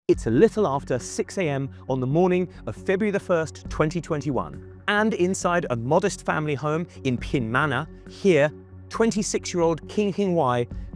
It's a little after 6 a.m. on the morning of February the 1st, 2021, and inside a modest family home in Myanmar, here, 26-year-old King Hing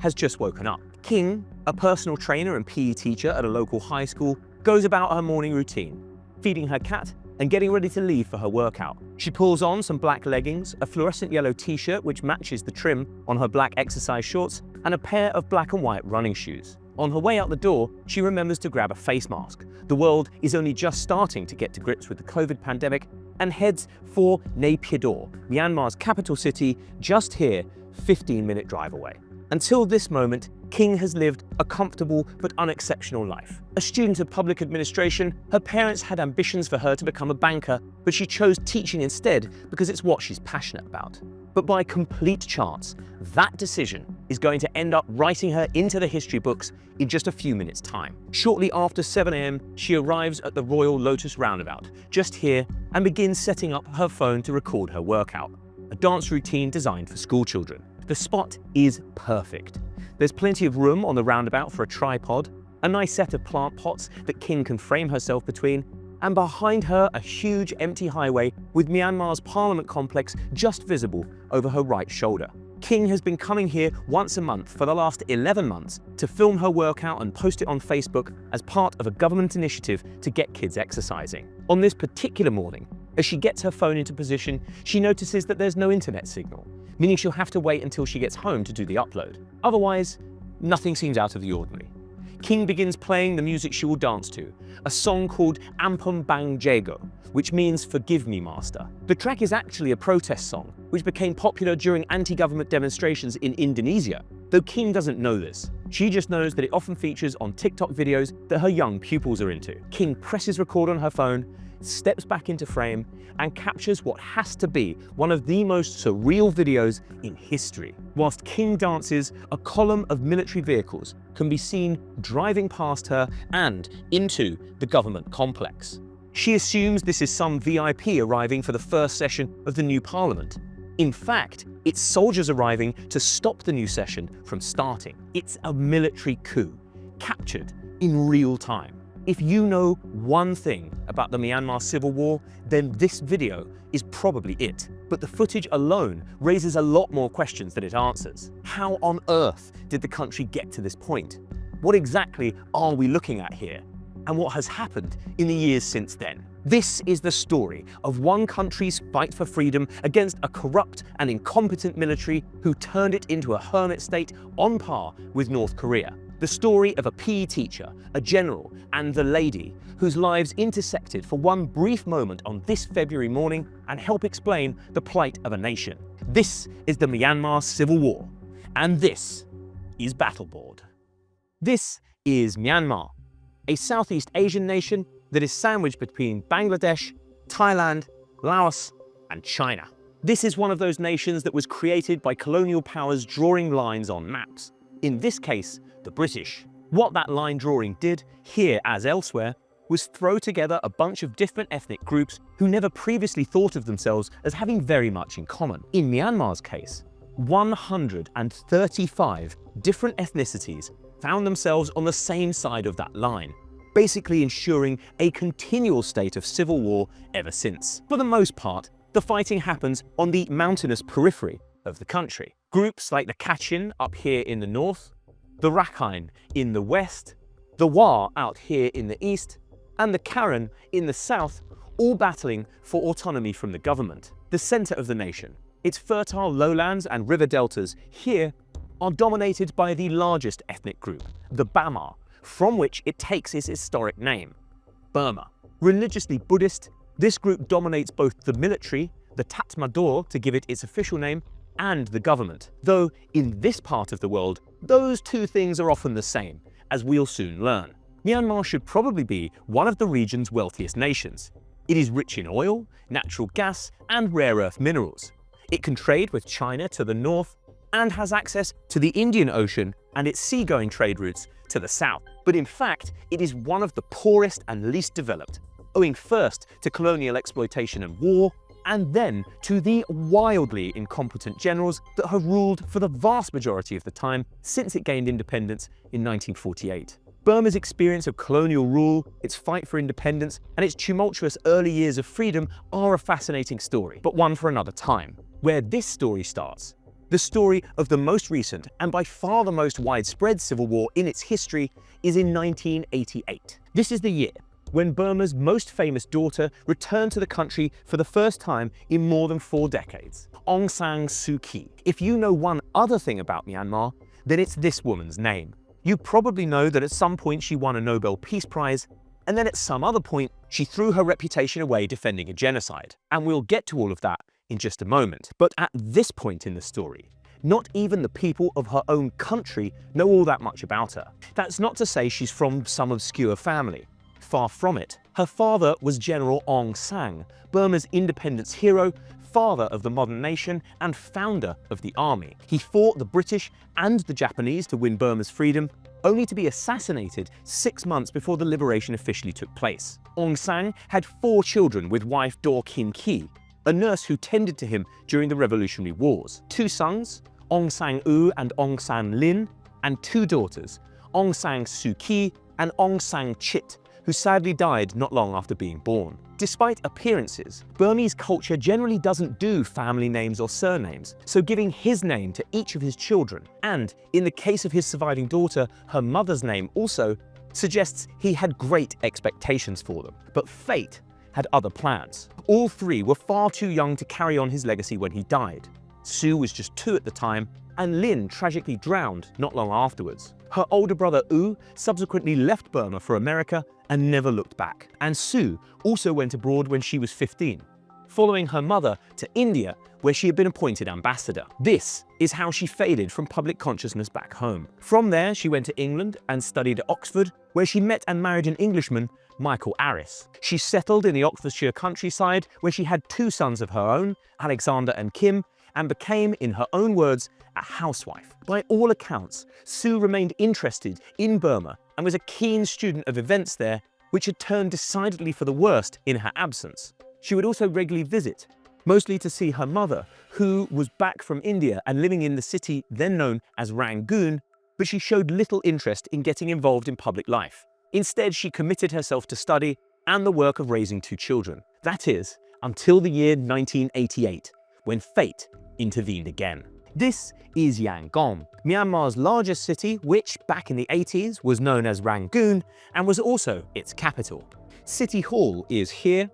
has just woken up. King, a personal trainer and PE teacher at a local high school, goes about her morning routine, feeding her cat and getting ready to leave for her workout. She pulls on some black leggings, a fluorescent yellow t-shirt which matches the trim on her black exercise shorts, and a pair of black and white running shoes. On her way out the door, she remembers to grab a face mask. The world is only just starting to get to grips with the COVID pandemic, and heads for Naypyidaw, Myanmar's capital city, just here, 15-minute drive away. Until this moment, King has lived a comfortable but unexceptional life. A student of public administration, her parents had ambitions for her to become a banker, but she chose teaching instead because it's what she's passionate about. But by complete chance, that decision is going to end up writing her into the history books in just a few minutes' time. Shortly after 7 a.m, she arrives at the Royal Lotus Roundabout, just here, and begins setting up her phone to record her workout, a dance routine designed for schoolchildren. The spot is perfect. There's plenty of room on the roundabout for a tripod, a nice set of plant pots that King can frame herself between, and behind her a huge empty highway with Myanmar's Parliament complex just visible over her right shoulder. King has been coming here once a month for the last 11 months to film her workout and post it on Facebook as part of a government initiative to get kids exercising. On this particular morning, as she gets her phone into position, she notices that there's no internet signal, meaning she'll have to wait until she gets home to do the upload. Otherwise, nothing seems out of the ordinary. King begins playing the music she will dance to, a song called Ampun Bang Jago, which means Forgive Me, Master. The track is actually a protest song, which became popular during anti-government demonstrations in Indonesia, though King doesn't know this. She just knows that it often features on TikTok videos that her young pupils are into. King presses record on her phone, steps back into frame, and captures what has to be one of the most surreal videos in history. Whilst King dances, a column of military vehicles can be seen driving past her and into the government complex. She assumes this is some VIP arriving for the first session of the new parliament. In fact, it's soldiers arriving to stop the new session from starting. It's a military coup, captured in real time. If you know one thing about the Myanmar Civil War, then this video is probably it. But the footage alone raises a lot more questions than it answers. How on earth did the country get to this point? What exactly are we looking at here? And what has happened in the years since then? This is the story of one country's fight for freedom against a corrupt and incompetent military who turned it into a hermit state on par with North Korea. The story of a PE teacher, a general, and the lady whose lives intersected for one brief moment on this February morning and help explain the plight of a nation. This is the Myanmar Civil War, and this is BattleBoard. This is Myanmar, a Southeast Asian nation that is sandwiched between Bangladesh, Thailand, Laos, and China. This is one of those nations that was created by colonial powers drawing lines on maps. In this case, the British. What that line drawing did, here as elsewhere, was throw together a bunch of different ethnic groups who never previously thought of themselves as having very much in common. In Myanmar's case, 135 different ethnicities found themselves on the same side of that line, basically ensuring a continual state of civil war ever since. For the most part, the fighting happens on the mountainous periphery of the country. Groups like the Kachin up here in the north, the Rakhine in the west, the Wa out here in the east, and the Karen in the south, all battling for autonomy from the government. The center of the nation, its fertile lowlands and river deltas here are dominated by the largest ethnic group, the Bamar, from which it takes its historic name, Burma. Religiously Buddhist, this group dominates both the military, the Tatmadaw to give it its official name, and the government. Though in this part of the world, those two things are often the same, as we'll soon learn. Myanmar should probably be one of the region's wealthiest nations. It is rich in oil, natural gas, and rare earth minerals. It can trade with China to the north and has access to the Indian Ocean and its seagoing trade routes to the south. But in fact, it is one of the poorest and least developed, owing first to colonial exploitation and war, and then to the wildly incompetent generals that have ruled for the vast majority of the time since it gained independence in 1948. Burma's experience of colonial rule, its fight for independence, and its tumultuous early years of freedom are a fascinating story, but one for another time. Where this story starts, the story of the most recent and by far the most widespread civil war in its history, is in 1988. This is the year when Burma's most famous daughter returned to the country for the first time in more than 4 decades, Aung San Suu Kyi. If you know one other thing about Myanmar, then it's this woman's name. You probably know that at some point she won a Nobel Peace Prize, and then at some other point she threw her reputation away defending a genocide. And we'll get to all of that in just a moment. But at this point in the story, not even the people of her own country know all that much about her. That's not to say she's from some obscure family. Far from it. Her father was General Aung San, Burma's independence hero, father of the modern nation, and founder of the army. He fought the British and the Japanese to win Burma's freedom, only to be assassinated 6 months before the liberation officially took place. Aung San had 4 children with wife Daw Kim Kyi, a nurse who tended to him during the Revolutionary Wars. 2 sons, Aung San U and Aung San Lin, and 2 daughters, Aung San Suu Kyi and Aung San Chit, who sadly died not long after being born. Despite appearances, Burmese culture generally doesn't do family names or surnames, so giving his name to each of his children, and in the case of his surviving daughter, her mother's name also, suggests he had great expectations for them. But fate had other plans. All 3 were far too young to carry on his legacy when he died. Sue was just 2 at the time, and Lin tragically drowned not long afterwards. Her older brother U subsequently left Burma for America and never looked back. And Sue also went abroad when she was 15, following her mother to India, where she had been appointed ambassador. This is how she faded from public consciousness back home. From there, she went to England and studied at Oxford, where she met and married an Englishman, Michael Arris. She settled in the Oxfordshire countryside, where she had 2 sons of her own, Alexander and Kim, and became, in her own words, a housewife. By all accounts, Sue remained interested in Burma and was a keen student of events there, which had turned decidedly for the worst in her absence. She would also regularly visit, mostly to see her mother, who was back from India and living in the city then known as Rangoon, but she showed little interest in getting involved in public life. Instead, she committed herself to study and the work of raising 2 children. That is, until the year 1988, when fate intervened again. This is Yangon, Myanmar's largest city, which back in the 80s was known as Rangoon and was also its capital. City Hall is here,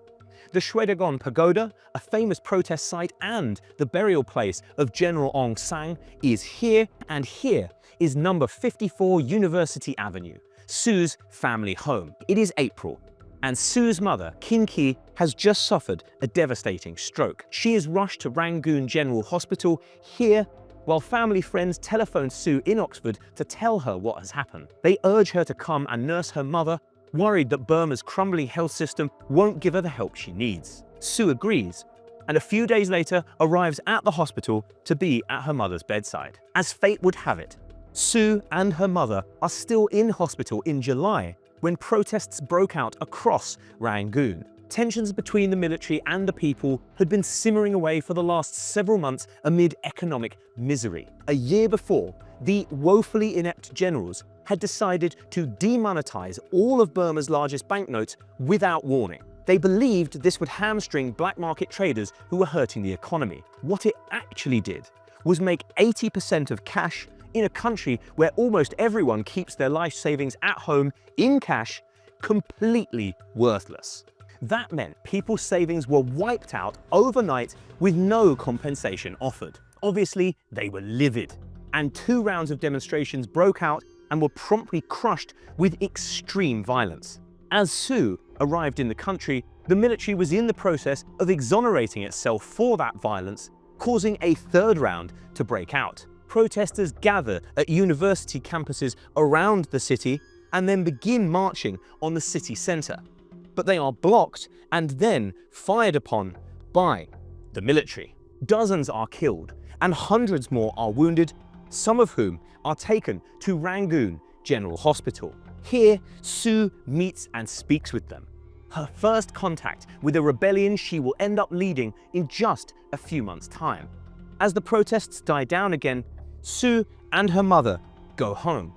the Shwedagon Pagoda, a famous protest site, and the burial place of General Aung San is here, and here is number 54 University Avenue, Sue's family home. It is April, and Sue's mother, Kim Kyi, has just suffered a devastating stroke. She is rushed to Rangoon General Hospital here, while family friends telephone Sue in Oxford to tell her what has happened. They urge her to come and nurse her mother, worried that Burma's crumbling health system won't give her the help she needs. Sue agrees, and a few days later arrives at the hospital to be at her mother's bedside. As fate would have it, Sue and her mother are still in hospital in July when protests broke out across Rangoon. Tensions between the military and the people had been simmering away for the last several months amid economic misery. A year before, the woefully inept generals had decided to demonetize all of Burma's largest banknotes without warning. They believed this would hamstring black market traders who were hurting the economy. What it actually did was make 80% of cash in a country where almost everyone keeps their life savings at home in cash completely worthless. That meant people's savings were wiped out overnight with no compensation offered. Obviously, they were livid, and 2 rounds of demonstrations broke out and were promptly crushed with extreme violence. As Sue arrived in the country, the military was in the process of exonerating itself for that violence, causing a 3rd round to break out. Protesters gather at university campuses around the city and then begin marching on the city centre. But they are blocked and then fired upon by the military. Dozens are killed and hundreds more are wounded, some of whom are taken to Rangoon General Hospital. Here, Sue meets and speaks with them, her first contact with a rebellion she will end up leading in just a few months' time. As the protests die down again, Sue and her mother go home.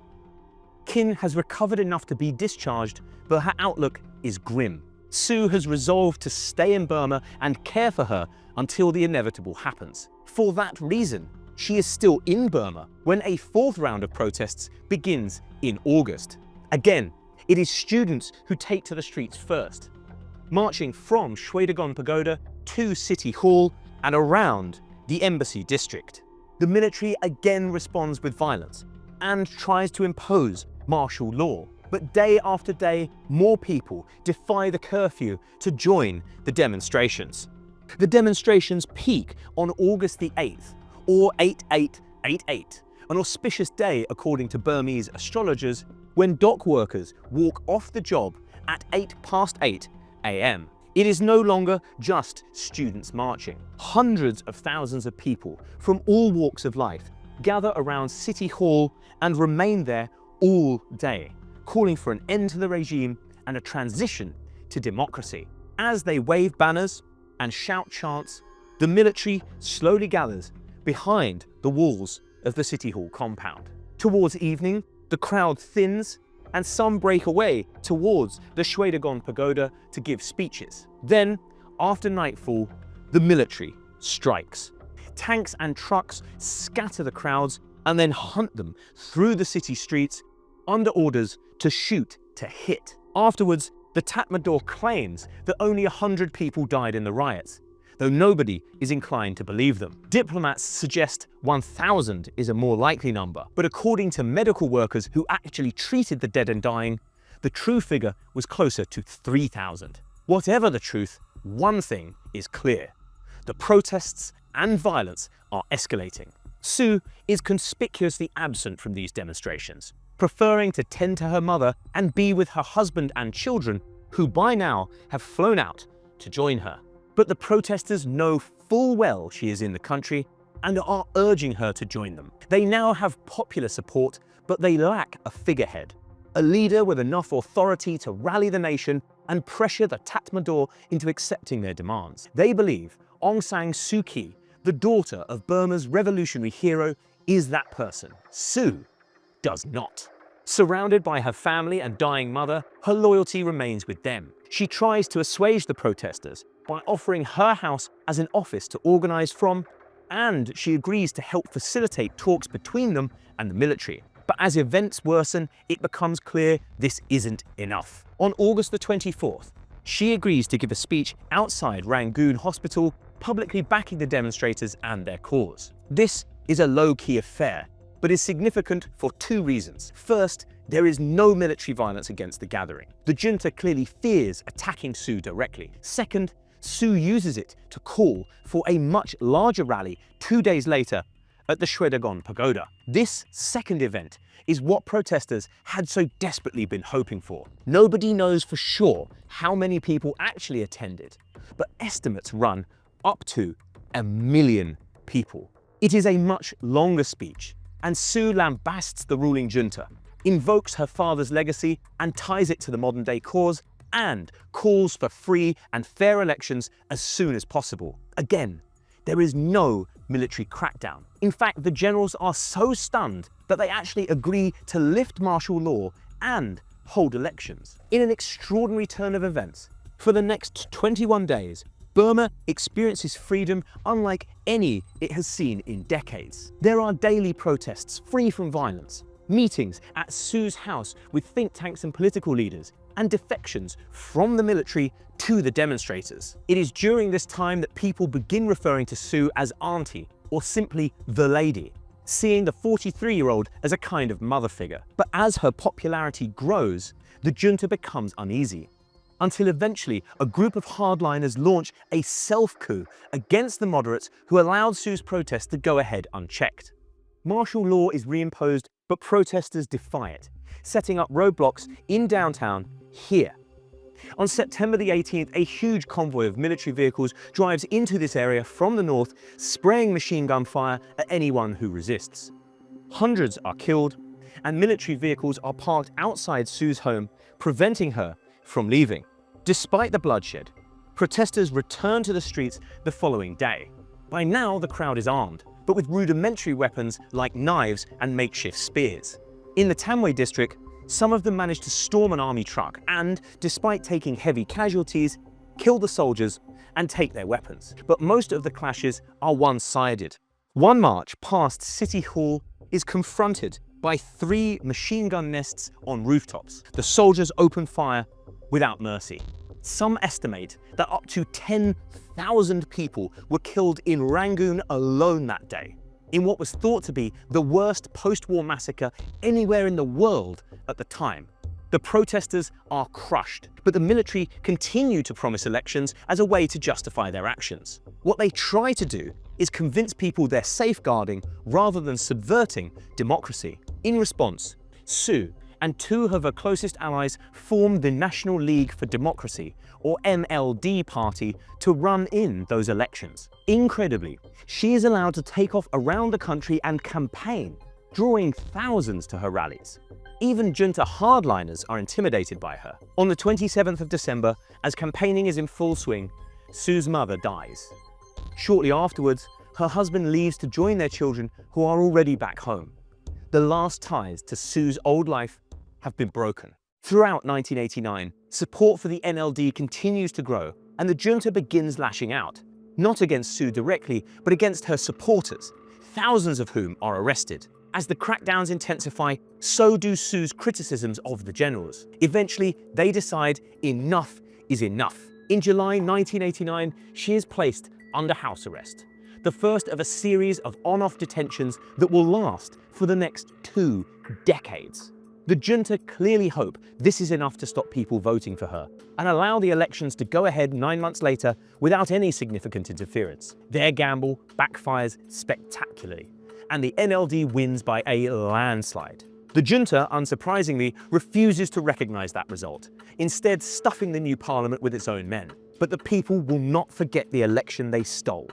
Khin has recovered enough to be discharged, but her outlook is grim. Suu has resolved to stay in Burma and care for her until the inevitable happens. For that reason, she is still in Burma when a fourth round of protests begins in August. Again, it is students who take to the streets first, marching from Shwedagon Pagoda to City Hall and around the Embassy District. The military again responds with violence and tries to impose martial law. But day after day, more people defy the curfew to join the demonstrations. The demonstrations peak on August the 8th, or 8888, an auspicious day according to Burmese astrologers, when dock workers walk off the job at 8 a.m. It is no longer just students marching. Hundreds of thousands of people from all walks of life gather around City Hall and remain there all day, calling for an end to the regime and a transition to democracy. As they wave banners and shout chants, the military slowly gathers behind the walls of the City Hall compound. Towards evening, the crowd thins and some break away towards the Shwedagon Pagoda to give speeches. Then, after nightfall, the military strikes. Tanks and trucks scatter the crowds and then hunt them through the city streets under orders to shoot to hit. Afterwards, the Tatmadaw claims that only 100 people died in the riots, though nobody is inclined to believe them. Diplomats suggest 1,000 is a more likely number, but according to medical workers who actually treated the dead and dying, the true figure was closer to 3,000. Whatever the truth, one thing is clear: the protests and violence are escalating. Suu is conspicuously absent from these demonstrations, preferring to tend to her mother and be with her husband and children, who by now have flown out to join her. But the protesters know full well she is in the country and are urging her to join them. They now have popular support, but they lack a figurehead, a leader with enough authority to rally the nation and pressure the Tatmadaw into accepting their demands. They believe Aung San Suu Kyi, the daughter of Burma's revolutionary hero, is that person. Suu does not. Surrounded by her family and dying mother, her loyalty remains with them. She tries to assuage the protesters by offering her house as an office to organize from, and she agrees to help facilitate talks between them and the military. But as events worsen, it becomes clear this isn't enough. On August the 24th, she agrees to give a speech outside Rangoon Hospital, publicly backing the demonstrators and their cause. This is a low-key affair, but is significant for two reasons. First, there is no military violence against the gathering. The junta clearly fears attacking Suu directly. Second, Suu uses it to call for a much larger rally 2 days later at the Shwedagon Pagoda. This second event is what protesters had so desperately been hoping for. Nobody knows for sure how many people actually attended, but estimates run up to 1 million people. It is a much longer speech, and Suu lambasts the ruling junta, invokes her father's legacy and ties it to the modern-day cause, and calls for free and fair elections as soon as possible. Again, there is no military crackdown. In fact, the generals are so stunned that they actually agree to lift martial law and hold elections. In an extraordinary turn of events, for the next 21 days, Burma experiences freedom unlike any it has seen in decades. There are daily protests free from violence, meetings at Suu's house with think tanks and political leaders, and defections from the military to the demonstrators. It is during this time that people begin referring to Suu as Auntie, or simply the Lady, seeing the 43-year-old as a kind of mother figure. But as her popularity grows, the junta becomes uneasy, until eventually a group of hardliners launch a self-coup against the moderates who allowed Suu's protest to go ahead unchecked. Martial law is reimposed, but protesters defy it, setting up roadblocks in downtown here. On September the 18th, a huge convoy of military vehicles drives into this area from the north, spraying machine gun fire at anyone who resists. Hundreds are killed, and military vehicles are parked outside Suu's home, preventing her from leaving. Despite the bloodshed, protesters return to the streets the following day. By now, the crowd is armed, but with rudimentary weapons like knives and makeshift spears. In the Tamwe district, Some of them managed to storm an army truck and, despite taking heavy casualties, kill the soldiers and take their weapons. But most of the clashes are one-sided. One march past City Hall is confronted by 3 machine gun nests on rooftops. The soldiers open fire without mercy. Some estimate that up to 10,000 people were killed in Rangoon alone that day, in what was thought to be the worst post-war massacre anywhere in the world at the time. The protesters are crushed, but the military continue to promise elections as a way to justify their actions. What they try to do is convince people they're safeguarding rather than subverting democracy. In response, Suu and 2 of her closest allies formed the National League for Democracy, or NLD party, to run in those elections. Incredibly, she is allowed to take off around the country and campaign, drawing thousands to her rallies. Even junta hardliners are intimidated by her. On the 27th of December, as campaigning is in full swing, Suu's mother dies. Shortly afterwards, her husband leaves to join their children who are already back home. The last ties to Suu's old life have been broken. Throughout 1989, support for the NLD continues to grow, and the junta begins lashing out, not against Suu directly, but against her supporters, thousands of whom are arrested. As the crackdowns intensify, so do Suu's criticisms of the generals. Eventually, they decide enough is enough. In July 1989, she is placed under house arrest, the first of a series of on-off detentions that will last for the next 2 decades. The junta clearly hope this is enough to stop people voting for her and allow the elections to go ahead 9 months later without any significant interference. Their gamble backfires spectacularly, and the NLD wins by a landslide. The junta, unsurprisingly, refuses to recognize that result, instead stuffing the new parliament with its own men. But the people will not forget the election they stole.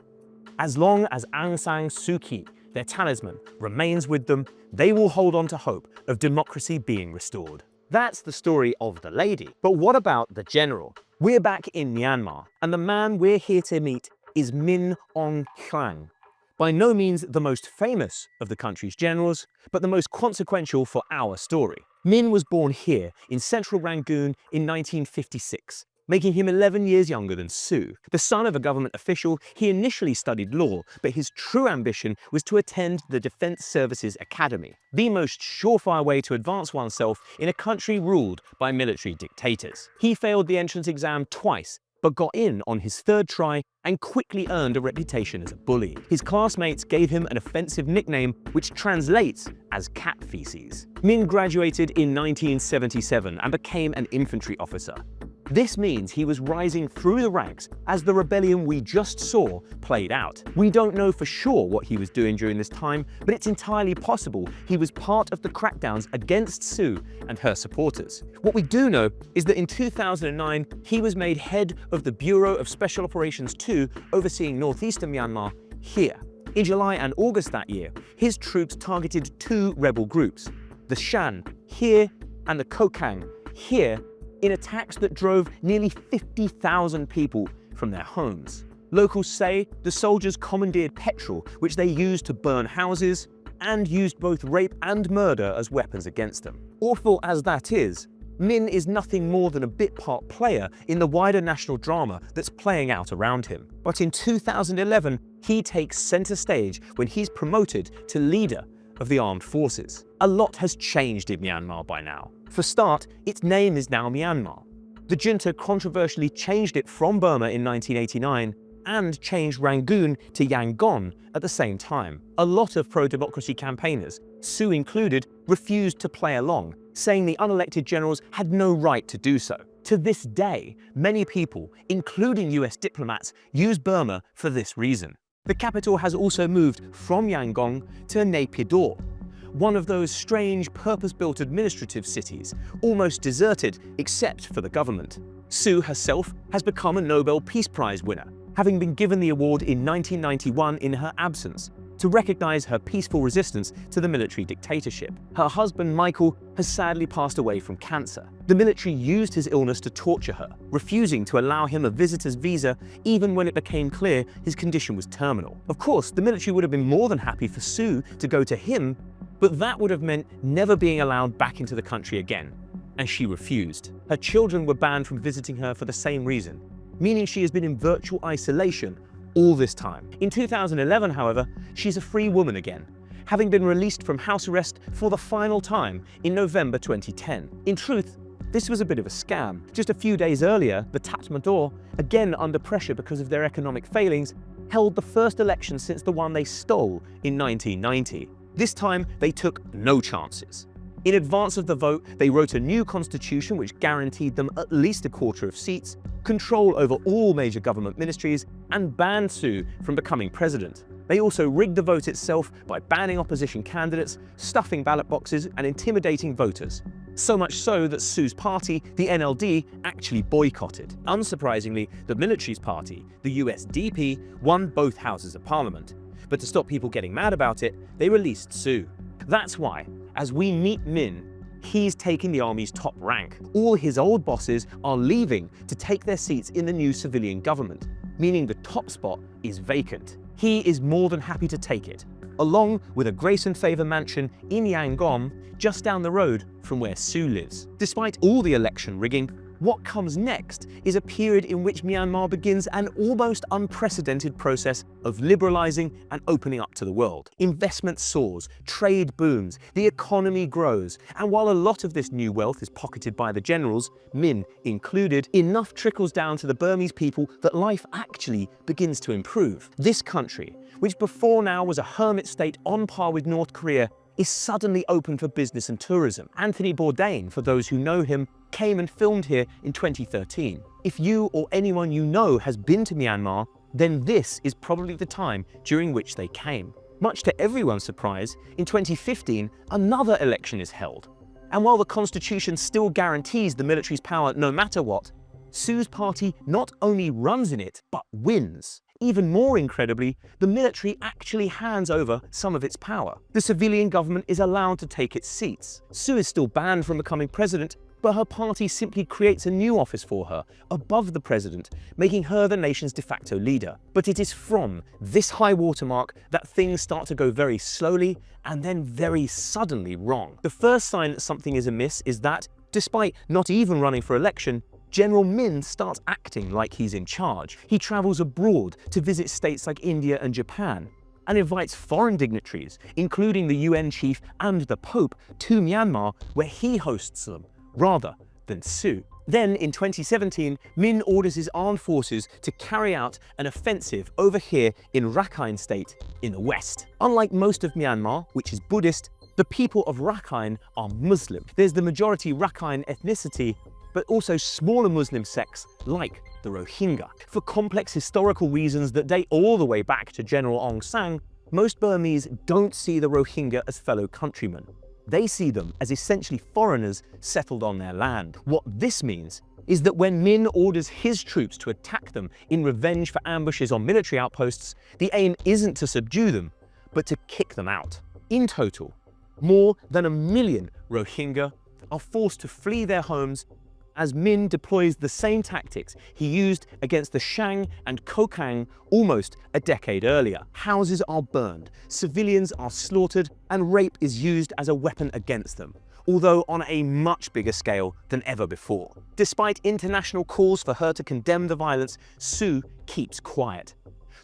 As long as Aung San Suu Kyi, their talisman, remains with them, they will hold on to hope of democracy being restored. That's the story of the lady. But what about the general? We're back in Myanmar, and the man we're here to meet is Min Aung Hlaing. By no means the most famous of the country's generals, but the most consequential for our story. Min was born here in central Rangoon in 1956. Making him 11 years younger than Suu. The son of a government official, he initially studied law, but his true ambition was to attend the Defense Services Academy, the most surefire way to advance oneself in a country ruled by military dictators. He failed the entrance exam twice, but got in on his 3rd try and quickly earned a reputation as a bully. His classmates gave him an offensive nickname which translates as cat feces. Min graduated in 1977 and became an infantry officer. This means he was rising through the ranks as the rebellion we just saw played out. We don't know for sure what he was doing during this time, but it's entirely possible he was part of the crackdowns against Suu and her supporters. What we do know is that in 2009, he was made head of the Bureau of Special Operations 2, overseeing northeastern Myanmar, here. In July and August that year, his troops targeted 2 rebel groups, the Shan, here, and the Kokang, here, in attacks that drove nearly 50,000 people from their homes. Locals say the soldiers commandeered petrol, which they used to burn houses, and used both rape and murder as weapons against them. Awful as that is, Min is nothing more than a bit part player in the wider national drama that's playing out around him. But in 2011, he takes center stage when he's promoted to leader of the armed forces. A lot has changed in Myanmar by now. For start, its name is now Myanmar. The junta controversially changed it from Burma in 1989 and changed Rangoon to Yangon at the same time. A lot of pro-democracy campaigners, Suu included, refused to play along, saying the unelected generals had no right to do so. To this day, many people, including US diplomats, use Burma for this reason. The capital has also moved from Yangon to Naypyidaw, one of those strange purpose-built administrative cities, almost deserted except for the government. Suu herself has become a Nobel Peace Prize winner, having been given the award in 1991 in her absence. to recognize her peaceful resistance to the military dictatorship. Her husband, Michael, has sadly passed away from cancer. The military used his illness to torture her, refusing to allow him a visitor's visa even when it became clear his condition was terminal. Of course, the military would have been more than happy for Suu to go to him, but that would have meant never being allowed back into the country again, and she refused. Her children were banned from visiting her for the same reason, meaning she has been in virtual isolation all this time. In 2011, however, she's a free woman again, having been released from house arrest for the final time in November 2010. In truth, this was a bit of a scam. Just a few days earlier, the Tatmadaw, again under pressure because of their economic failings, held the first election since the one they stole in 1990. This time, they took no chances. In advance of the vote, they wrote a new constitution which guaranteed them at least a quarter of seats, control over all major government ministries, and banned Suu from becoming president. They also rigged the vote itself by banning opposition candidates, stuffing ballot boxes, and intimidating voters. So much so that Suu's party, the NLD, actually boycotted. Unsurprisingly, the military's party, the USDP, won both houses of parliament. But to stop people getting mad about it, they released Suu. That's why, as we meet Min, he's taking the army's top rank. All his old bosses are leaving to take their seats in the new civilian government, meaning the top spot is vacant. He is more than happy to take it, along with a grace and favor mansion in Yangon, just down the road from where Suu lives. Despite all the election rigging, what comes next is a period in which Myanmar begins an almost unprecedented process of liberalizing and opening up to the world. Investment soars, trade booms, the economy grows, and while a lot of this new wealth is pocketed by the generals, Min included, enough trickles down to the Burmese people that life actually begins to improve. This country, which before now was a hermit state on par with North Korea, is suddenly open for business and tourism. Anthony Bourdain, for those who know him, came and filmed here in 2013. If you or anyone you know has been to Myanmar, then this is probably the time during which they came. Much to everyone's surprise, in 2015, another election is held. And while the constitution still guarantees the military's power no matter what, Suu's party not only runs in it, but wins. Even more incredibly, the military actually hands over some of its power. The civilian government is allowed to take its seats. Suu is still banned from becoming president, but her party simply creates a new office for her, above the president, making her the nation's de facto leader. But it is from this high watermark that things start to go very slowly and then very suddenly wrong. The first sign that something is amiss is that, despite not even running for election, General Min starts acting like he's in charge. He travels abroad to visit states like India and Japan, and invites foreign dignitaries, including the UN chief and the Pope, to Myanmar, where he hosts them, rather than Suu. Then, in 2017, Min orders his armed forces to carry out an offensive over here in Rakhine State in the west. Unlike most of Myanmar, which is Buddhist, the people of Rakhine are Muslim. There's the majority Rakhine ethnicity, but also smaller Muslim sects like the Rohingya. For complex historical reasons that date all the way back to General Aung San, most Burmese don't see the Rohingya as fellow countrymen. They see them as essentially foreigners settled on their land. What this means is that when Min orders his troops to attack them in revenge for ambushes on military outposts, the aim isn't to subdue them, but to kick them out. In total, more than 1 million Rohingya are forced to flee their homes as Min deploys the same tactics he used against the Shang and Kokang almost a decade earlier. Houses are burned, civilians are slaughtered, and rape is used as a weapon against them, although on a much bigger scale than ever before. Despite international calls for her to condemn the violence, Suu keeps quiet.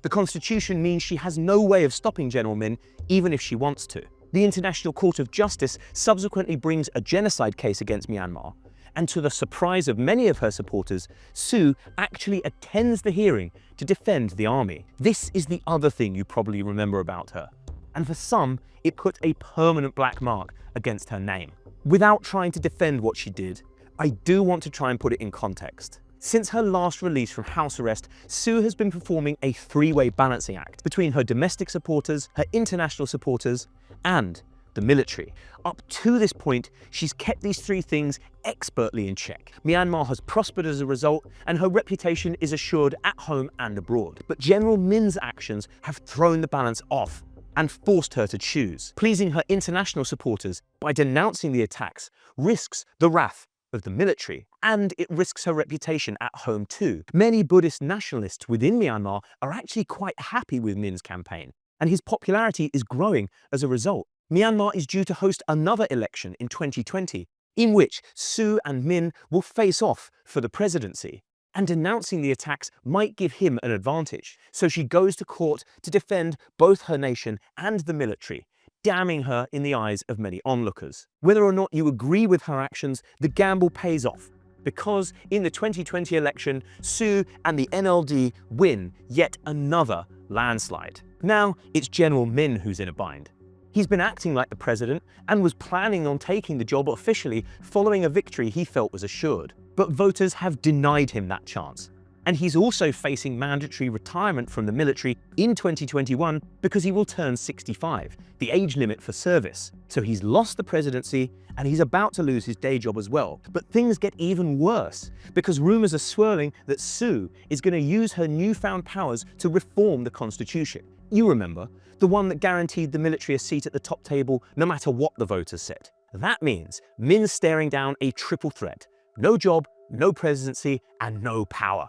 The constitution means she has no way of stopping General Min, even if she wants to. The International Court of Justice subsequently brings a genocide case against Myanmar, and to the surprise of many of her supporters, Suu actually attends the hearing to defend the army. This is the other thing you probably remember about her, and for some, it put a permanent black mark against her name. Without trying to defend what she did, I do want to try and put it in context. Since her last release from house arrest, Suu has been performing a three-way balancing act between her domestic supporters, her international supporters, and the military. Up to this point, she's kept these three things expertly in check. Myanmar has prospered as a result, and her reputation is assured at home and abroad. But General Min's actions have thrown the balance off, and forced her to choose. Pleasing her international supporters by denouncing the attacks risks the wrath of the military, and it risks her reputation at home too. Many Buddhist nationalists within Myanmar are actually quite happy with Min's campaign, and his popularity is growing as a result. Myanmar is due to host another election in 2020, in which Suu and Min will face off for the presidency. And denouncing the attacks might give him an advantage. So she goes to court to defend both her nation and the military, damning her in the eyes of many onlookers. Whether or not you agree with her actions, the gamble pays off, because in the 2020 election, Suu and the NLD win yet another landslide. Now it's General Min who's in a bind. He's been acting like the president and was planning on taking the job officially following a victory he felt was assured. But voters have denied him that chance. And he's also facing mandatory retirement from the military in 2021 because he will turn 65, the age limit for service. So he's lost the presidency and he's about to lose his day job as well. But things get even worse because rumors are swirling that Suu is going to use her newfound powers to reform the constitution. You remember, the one that guaranteed the military a seat at the top table no matter what the voters said. That means Min's staring down a triple threat: no job, no presidency, and no power.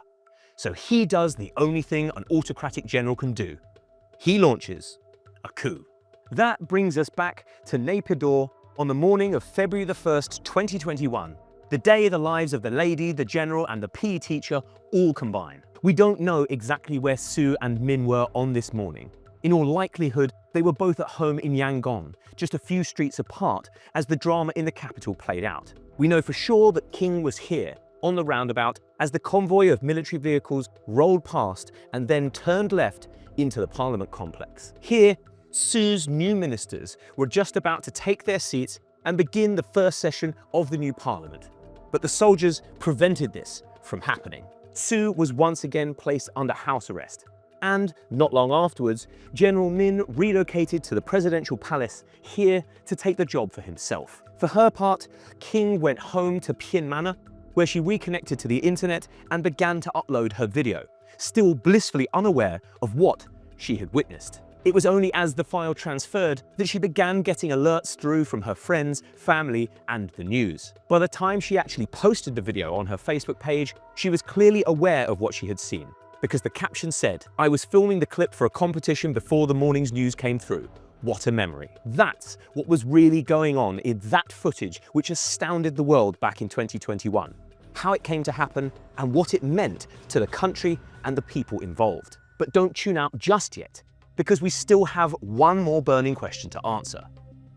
So he does the only thing an autocratic general can do. He launches a coup. That brings us back to Naypyidaw on the morning of February the 1st, 2021, the day the lives of the lady, the general, and the PE teacher all combine. We don't know exactly where Suu and Min were on this morning. In all likelihood, they were both at home in Yangon, just a few streets apart, as the drama in the capital played out. We know for sure that King was here, on the roundabout, as the convoy of military vehicles rolled past and then turned left into the Parliament complex. Here, Suu's new ministers were just about to take their seats and begin the first session of the new Parliament. But the soldiers prevented this from happening. Suu was once again placed under house arrest. And not long afterwards, General Min relocated to the presidential palace here to take the job for himself. For her part, King went home to Myanmar, where she reconnected to the internet and began to upload her video, still blissfully unaware of what she had witnessed. It was only as the file transferred that she began getting alerts through from her friends, family, and the news. By the time she actually posted the video on her Facebook page, she was clearly aware of what she had seen, because the caption said, "I was filming the clip for a competition before the morning's news came through. What a memory." That's what was really going on in that footage, which astounded the world back in 2021. How it came to happen and what it meant to the country and the people involved. But don't tune out just yet, because we still have one more burning question to answer.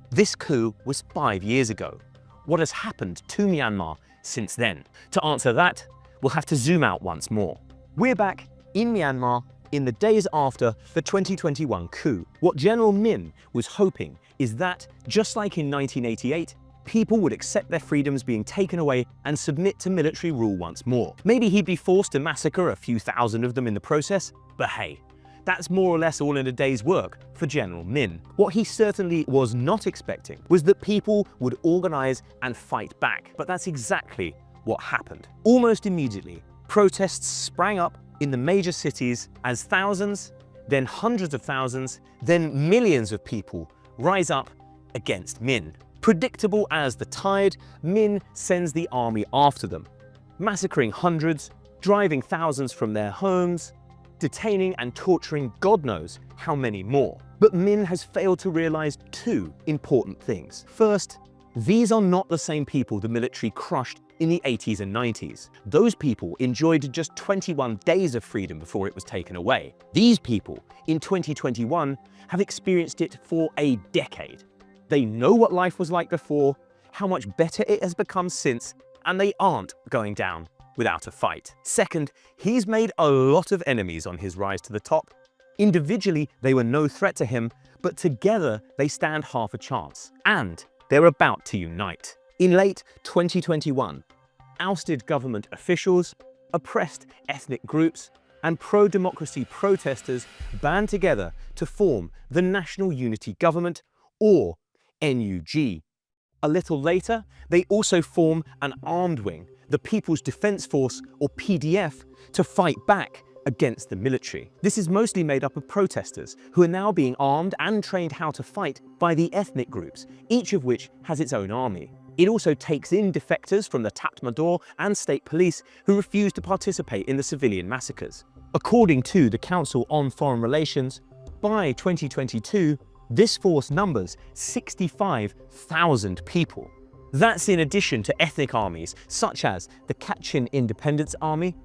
This coup was 5 years ago. What has happened to Myanmar since then? To answer that, we'll have to zoom out once more. We're back in Myanmar in the days after the 2021 coup. What General Min was hoping is that, just like in 1988, people would accept their freedoms being taken away and submit to military rule once more. Maybe he'd be forced to massacre a few thousand of them in the process, but hey, that's more or less all in a day's work for General Min. What he certainly was not expecting was that people would organize and fight back, but that's exactly what happened. Almost immediately, protests sprang up in the major cities as thousands, then hundreds of thousands, then millions of people rise up against Min. Predictable as the tide, Min sends the army after them, massacring hundreds, driving thousands from their homes, detaining and torturing God knows how many more. But Min has failed to realize two important things. First, these are not the same people the military crushed in the 80s and 90s. Those people enjoyed just 21 days of freedom before it was taken away. These people, in 2021, have experienced it for a decade. They know what life was like before, how much better it has become since, and they aren't going down without a fight. Second, he's made a lot of enemies on his rise to the top. Individually, they were no threat to him, but together they stand half a chance. And they're about to unite. In late 2021, ousted government officials, oppressed ethnic groups, and pro-democracy protesters band together to form the National Unity Government, or NUG. A little later, they also form an armed wing, the People's Defence Force, or PDF, to fight back against the military. This is mostly made up of protesters who are now being armed and trained how to fight by the ethnic groups, each of which has its own army. It also takes in defectors from the Tatmadaw and state police who refuse to participate in the civilian massacres. According to the Council on Foreign Relations, by 2022, this force numbers 65,000 people. That's in addition to ethnic armies such as the Kachin Independence Army,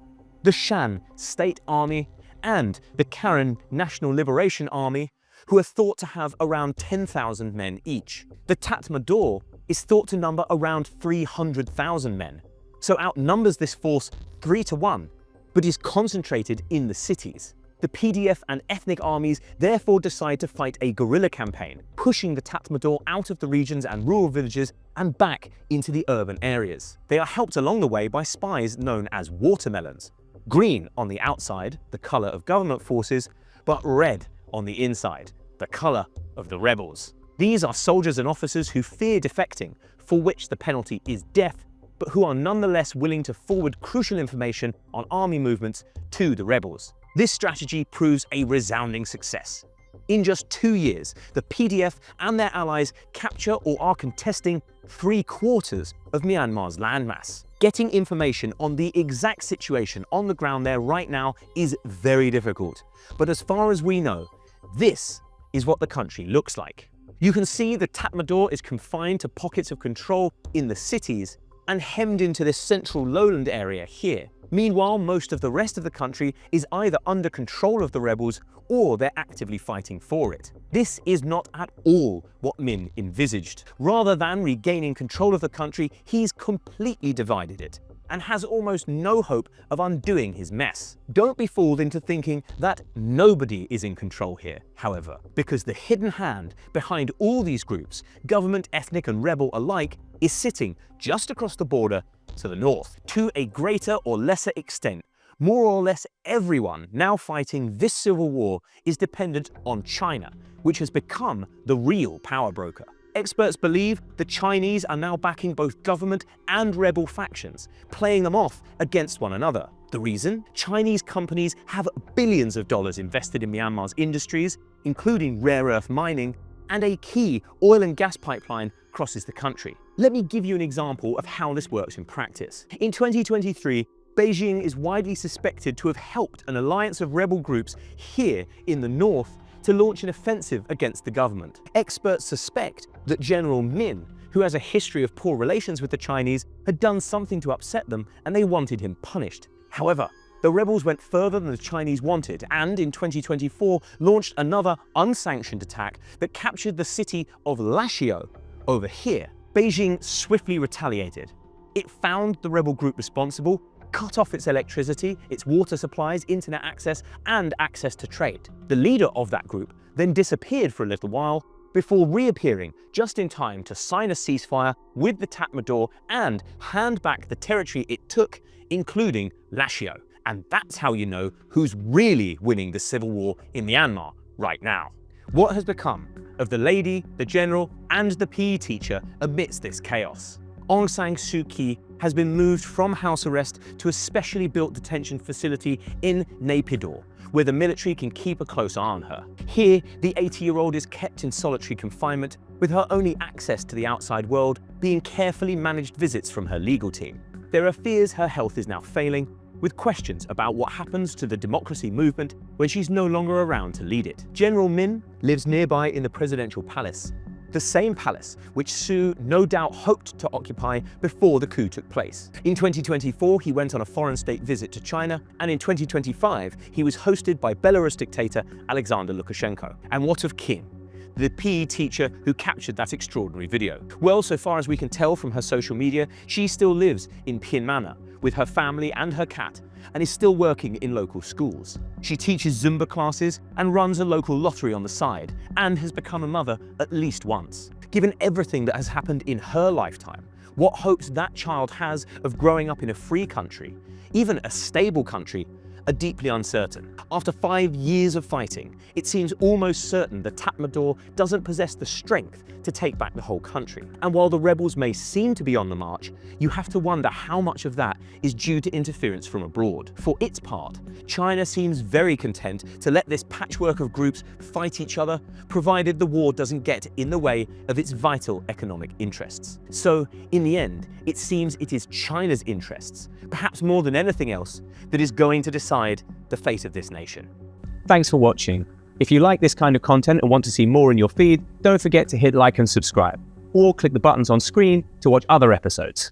the Shan State Army, and the Karen National Liberation Army, who are thought to have around 10,000 men each. The Tatmadaw is thought to number around 300,000 men, so outnumbers this force 3 to 1, but is concentrated in the cities. The PDF and ethnic armies therefore decide to fight a guerrilla campaign, pushing the Tatmadaw out of the regions and rural villages and back into the urban areas. They are helped along the way by spies known as watermelons. Green on the outside, the color of government forces, but red on the inside, the color of the rebels. These are soldiers and officers who fear defecting, for which the penalty is death, but who are nonetheless willing to forward crucial information on army movements to the rebels. This strategy proves a resounding success. In just 2 years, the PDF and their allies capture or are contesting 3/4 of Myanmar's landmass. Getting information on the exact situation on the ground there right now is very difficult, but as far as we know, this is what the country looks like. You can see the Tatmadaw is confined to pockets of control in the cities and hemmed into this central lowland area here. Meanwhile, most of the rest of the country is either under control of the rebels or they're actively fighting for it. This is not at all what Min envisaged. Rather than regaining control of the country, he's completely divided it and has almost no hope of undoing his mess. Don't be fooled into thinking that nobody is in control here, however, because the hidden hand behind all these groups, government, ethnic and rebel alike, is sitting just across the border to the north. To a greater or lesser extent, more or less everyone now fighting this civil war is dependent on China, which has become the real power broker. Experts believe the Chinese are now backing both government and rebel factions, playing them off against one another. The reason? Chinese companies have billions of dollars invested in Myanmar's industries, including rare earth mining, and a key oil and gas pipeline crosses the country. Let me give you an example of how this works in practice. In 2023, Beijing is widely suspected to have helped an alliance of rebel groups here in the north to launch an offensive against the government. Experts suspect that General Min, who has a history of poor relations with the Chinese, had done something to upset them and they wanted him punished. However, the rebels went further than the Chinese wanted and in 2024 launched another unsanctioned attack that captured the city of Lashio over here. Beijing swiftly retaliated. It found the rebel group responsible, cut off its electricity, its water supplies, internet access, and access to trade. The leader of that group then disappeared for a little while before reappearing just in time to sign a ceasefire with the Tatmadaw and hand back the territory it took, including Lashio. And that's how you know who's really winning the civil war in Myanmar right now. What has become of the lady, the general, and the PE teacher amidst this chaos? Aung San Suu Kyi has been moved from house arrest to a specially built detention facility in Naypyidaw, where the military can keep a close eye on her. Here, the 80-year-old is kept in solitary confinement, with her only access to the outside world being carefully managed visits from her legal team. There are fears her health is now failing, with questions about what happens to the democracy movement when she's no longer around to lead it. General Min lives nearby in the presidential palace, the same palace which Suu no doubt hoped to occupy before the coup took place. In 2024, he went on a foreign state visit to China, and in 2025, he was hosted by Belarus dictator Alexander Lukashenko. And what of Kim, the PE teacher who captured that extraordinary video? Well, so far as we can tell from her social media, she still lives in Myanmar with her family and her cat, and is still working in local schools. She teaches Zumba classes and runs a local lottery on the side, and has become a mother at least once. Given everything that has happened in her lifetime, what hopes that child has of growing up in a free country, even a stable country, are deeply uncertain. After 5 years of fighting, it seems almost certain that Tatmadaw doesn't possess the strength to take back the whole country. And while the rebels may seem to be on the march, you have to wonder how much of that is due to interference from abroad. For its part, China seems very content to let this patchwork of groups fight each other, provided the war doesn't get in the way of its vital economic interests. So, in the end, it seems it is China's interests, perhaps more than anything else, that is going to decide the fate of this nation. Thanks for watching. If you like this kind of content and want to see more in your feed, don't forget to hit like and subscribe, or click the buttons on screen to watch other episodes.